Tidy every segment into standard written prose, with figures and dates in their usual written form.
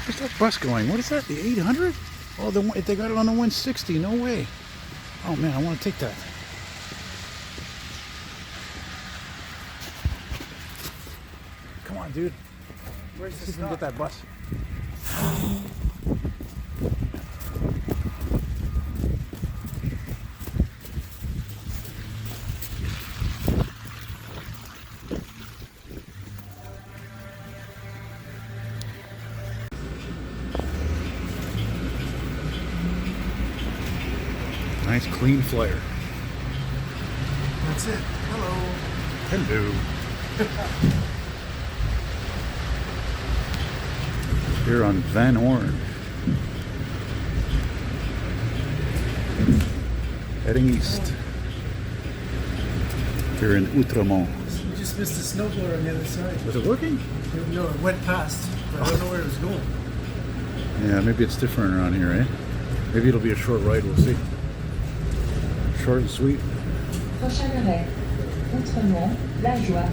Where's that bus going? What is that? The 800? Oh, they got it on the 160. No way. Oh man, I want to take that. Come on, dude. Where's See the if we can get that bus. Nice clean flyer. That's it. Hello. Hello. Here on Van Horn. Heading east. Here in Outremont. We just missed the snowblower on the other side. Was it working? No, it went past, but I don't know where it was going. Yeah, maybe it's different around here, eh? Maybe it'll be a short ride, we'll see. Short and sweet. Prochain arrêt, Outremont, La Joie.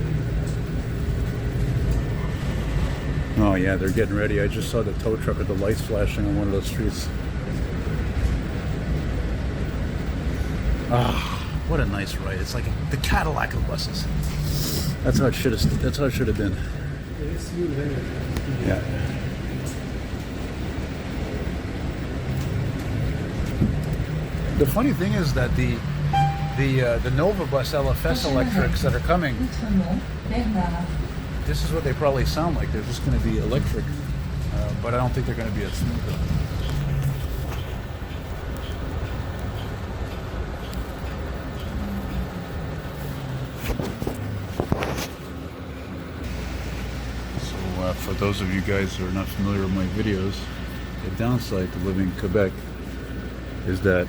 Oh yeah, they're getting ready. I just saw the tow truck with the lights flashing on one of those streets. Ah, what a nice ride. It's like the Cadillac of buses. That's how it should have. That's how it should have been. It's smooth anyway. Yeah. The funny thing is that the Nova Bus LFS electrics that are coming, Outremont, Bernard. this is what they probably sound like. They're just going to be electric, but I don't think they're going to be as smooth. So for those of you guys who are not familiar with my videos, the downside to living in Quebec is that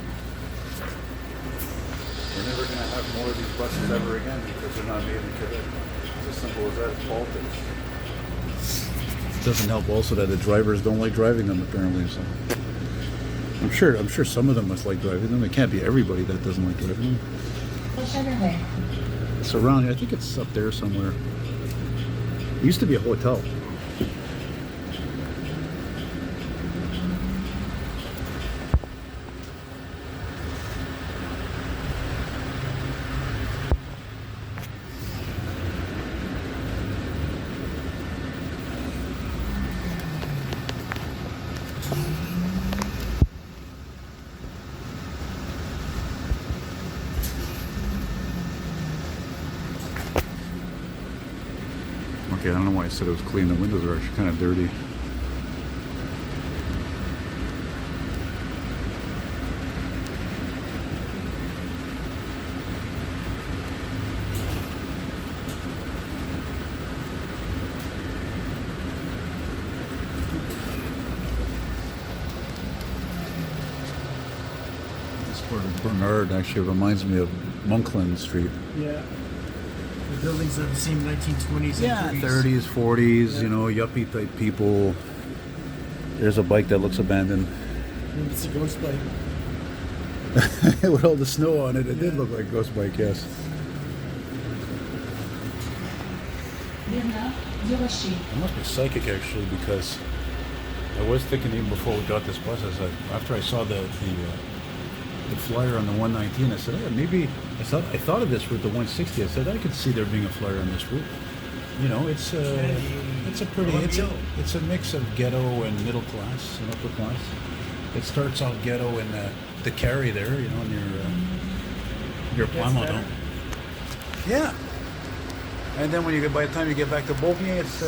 we're never going to have more of these buses ever again because they're not made in Quebec. It's as simple as that. It's politics. It doesn't help also that the drivers don't like driving them apparently. So I'm sure some of them must like driving them. It can't be everybody that doesn't like driving them. Prochain arrêt. It's around here. I think it's up there somewhere. It used to be a hotel. Okay, I don't know why I said it was clean. The windows are actually kind of dirty. This part of Bernard actually reminds me of Monkland Street. Yeah. The buildings are the same 1920s and 30s, 40s, you know, yuppie type people. There's a bike that looks abandoned. And it's a ghost bike. With all the snow on it, it did look like a ghost bike, yes. Bernard, Du Rocher. I must be psychic actually because I was thinking even before we got this bus, after I saw the flyer on the 119, I said, maybe I thought of this route, the 160. I said I could see there being a flyer on this route. You know, it's a mix of ghetto and middle class and upper class. It starts out ghetto in the Carry there, you know, near Plamondon. Yeah. And then by the time you get back to Beaubien, it's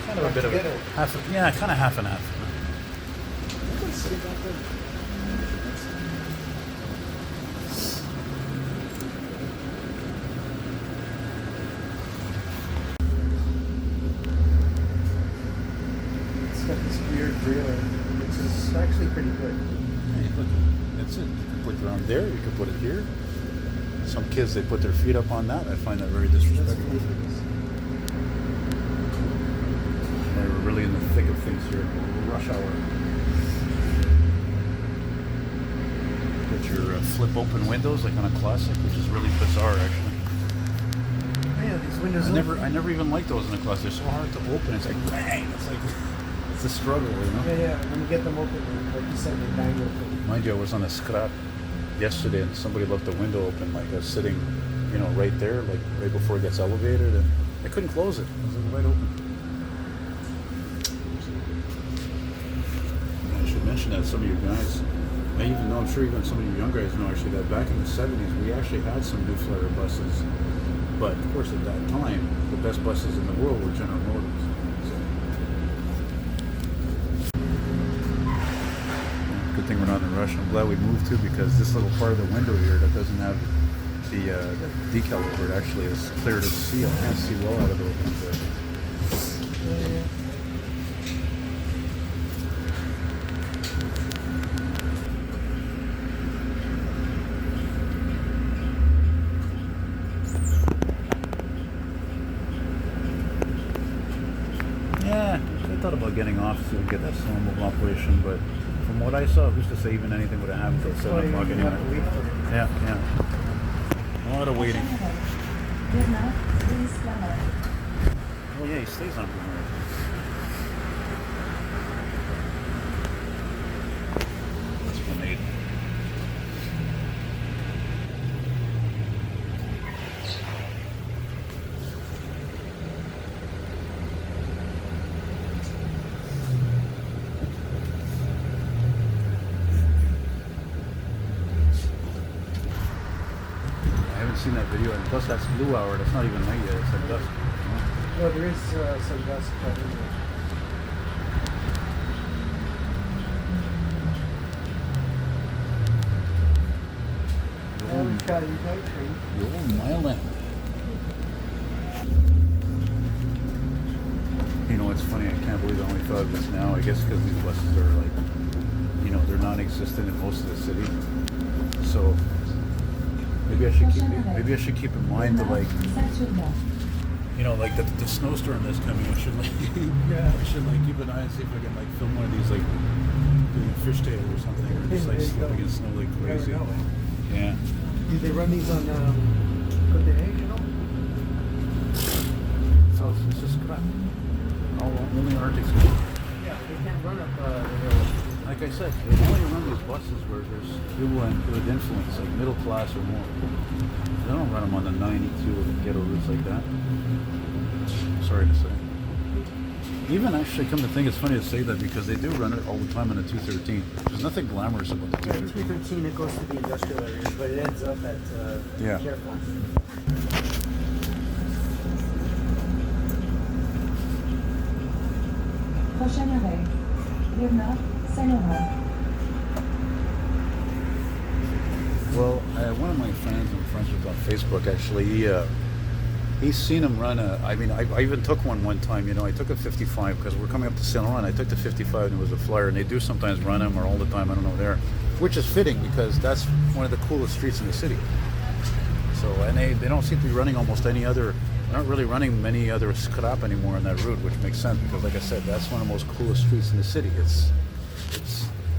kind of a bit of a half and half. It's got this weird trailer. It's actually pretty good. Hey, look, that's it. You can put it around there. You can put it here. Some kids, they put their feet up on that. I find that very disrespectful. We're really in the thick of things here. Rush hour. Got your flip open windows like on a Classic, which is really bizarre actually. Yeah, these windows. I never even liked those in a Classic. They're so hard to open. It's like bang. It's like It's a struggle, you know. Yeah. When you get them open, like you said, they bang open. Mind you, I was on a scrap yesterday, and somebody left the window open. Like I was sitting, you know, right there, like right before it gets elevated, and I couldn't close it. It was like right open. I should mention that some of you guys, I even know, I'm sure even some of you young guys know actually that back in the 70s we actually had some New Flyer buses, but of course at that time the best buses in the world were General Motors. So, yeah, good thing we're not in a rush. I'm glad we moved too, because this little part of the window here that doesn't have the decal over it actually is clear to see. I can't see well out of the open, but yeah, I thought about getting off to get that snow removal operation, but from what I saw, who's to say even anything would have happened until 7 o'clock anyway. Yeah. A lot of waiting. Bernard, Louis Clamart. Oh yeah, he stays on Febuary. That's grenade. I haven't seen that video, and plus that's blue hour. That's not even night yet. It's like dusk. No, there is some dust covering it. Yeah, we've got a night train. You're a mile in. You know, it's funny. I can't believe I only thought of this now. I guess because these buses are like, you know, they're non-existent in most of the city. So maybe I should keep in mind to like, you know, like the snowstorm that's coming. I should like, I should like keep an eye and see if I can like film one of these like doing a fishtail or something, or just like slipping in snow like crazy. Yeah. Do they run these on Côte d'Or, you know? So it's just crap. Only Arctic's good. Yeah, they can't run up the hill. Like I said, they only run these buses where there's good influence, like middle class or more. They don't run them on the 92 or the ghetto routes like that. Sorry to say. Even actually, come to think, it's funny to say that because they do run it all the time on the 213. There's nothing glamorous about the 213. 213, it goes to the industrial areas, but it ends up at Yeah. Careful. Prochain arrêt. Bernard, Saint-Laurent. Well, one of my friends I'm friends with on Facebook, actually, he's seen him run I even took one time, you know, I took a 55 because we're coming up to Saint Laurent. I took the 55 and it was a flyer, and they do sometimes run him, or all the time, I don't know, there, which is fitting because that's one of the coolest streets in the city. So, and they don't seem to be running almost any other, they're not really running many other scrap anymore on that route, which makes sense because, like I said, that's one of the most coolest streets in the city.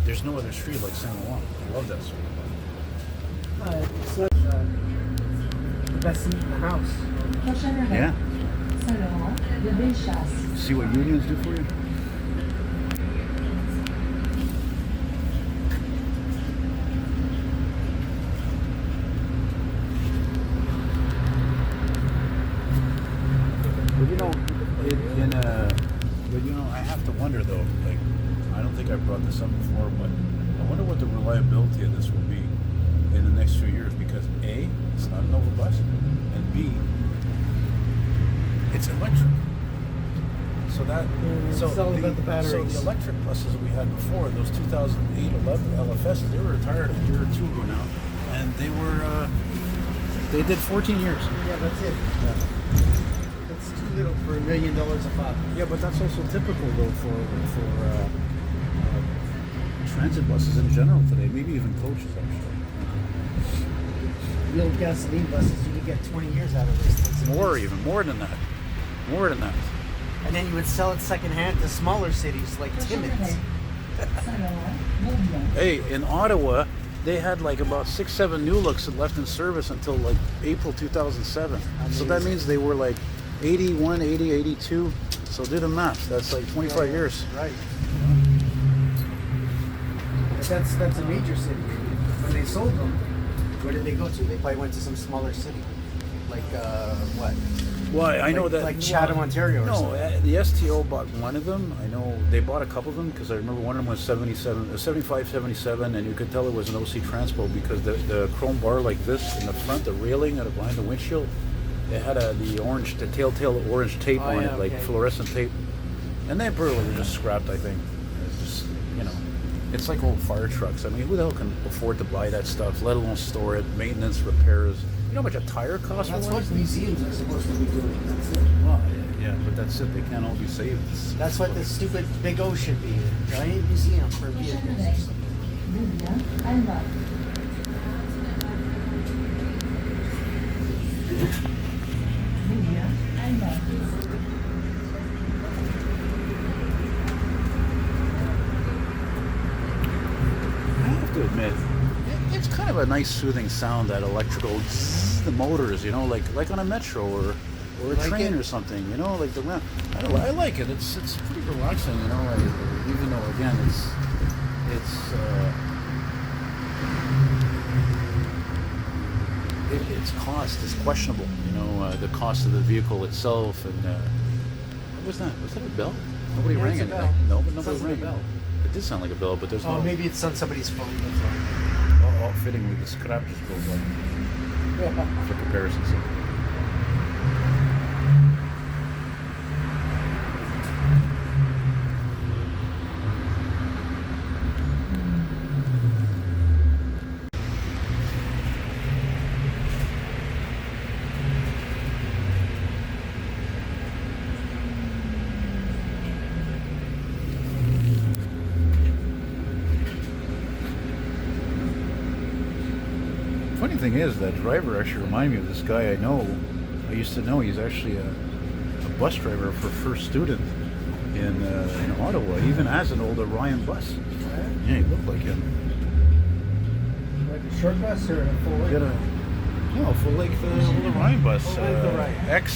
There's no other street like Saint Laurent. I love that street. It's not the best seat in the house. Prochain arrêt. Yeah. Saint-Laurent, de Bellechasse. See what unions do for you? But you know, I have to wonder though, like, I don't think I brought this up before, but I wonder what the reliability of this will be in the next few years, because A, it's not an overbus, and B, it's electric. So that, It's all about the batteries. So the electric buses that we had before, those 2008, 11 LFSs, they were retired a year or two ago now, and they were, they did 14 years. Yeah, that's it. Yeah. It's too little for $1 million a pop. Yeah, but that's also typical though for transit buses in general today. Maybe even coaches actually. The old gasoline buses, you could get 20 years out of this. More than that. And then you would sell it secondhand to smaller cities like Prochain Timmins. arrêt. Saint-Laurent, Beaubien. Hey, in Ottawa, they had like about 6-7 new looks that left in service until like April 2007. So that means they were like 81, 80, 82. So do the math. That's like 25 years. Right. that's a major city. When they sold them, where did they go to? They probably went to some smaller city, like what? Well, I know Like- that like Chatham, Ontario or No, something. the STO bought one of them. I know they bought a couple of them because I remember one of them was 75, 77, and you could tell it was an OC Transpo because the chrome bar like this in the front, the railing and behind the windshield, it had the telltale orange tape Oh, on yeah, it, like okay. fluorescent tape, and they probably were just scrapped. I think it's just it's like old fire trucks. I mean, who the hell can afford to buy that stuff, let alone store it, maintenance, repairs? You know how much a tire costs? That's for one? what museums are supposed to be doing. That's it. Well, yeah, but that's it. They can't all be saved. That's what the stupid big O should be. A giant museum for Prochaine arrêt. vehicles. Louvain, Alma. Louvain, Alma. I have to admit, it's kind of a nice soothing sound, that electrical the motors, like on a metro or a Like train it? or something, like the ramp. I like it. It's pretty relaxing, even though again its cost is questionable. The cost of the vehicle itself, and what was that? Was that a bell? Nobody Yeah, rang it's a anything. bell. No, but nobody Sounds like a rang. bell. It did sound like a bell, but there's Oh, no. maybe it's on somebody's phone. That's all. Fittingly, the scrap just goes up for comparison's sake. Funny thing is, that driver actually reminded me of this guy I used to know. He's actually a bus driver for First Student in Ottawa. He even has an old Orion bus. Yeah, he looked like him. Like a short bus or a full He got full length old Orion bus. Full length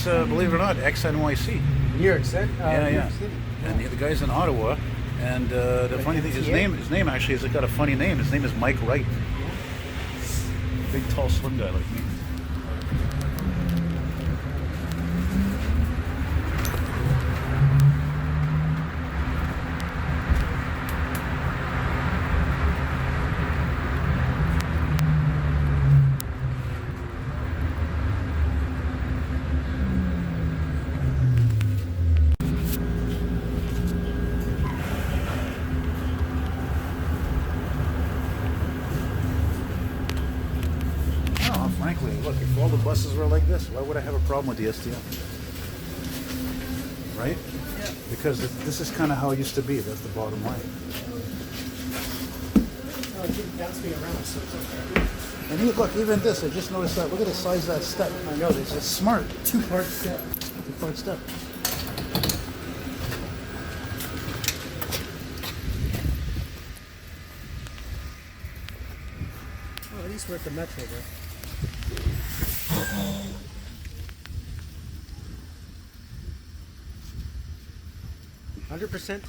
Orion. Believe it or not, ex NYC. New York City? Yeah, New yeah. York City. And the guy's in Ottawa. And the Like funny thing, his MTA? name actually has got a funny name. His name is Mike Wright. Big, tall, slim guy like me. No, frankly, look, if all the buses were like this, why would I have a problem with the STM? Right? Yeah. Because this is kind of how it used to be. That's the bottom line. Oh, it didn't bounce me around, so it's okay. And look, even this, I just noticed that. Look at the size of that step. I know, there's It's a smart. two-part step. Two-part step. Oh, at least we're at the Metro, bro. 100%?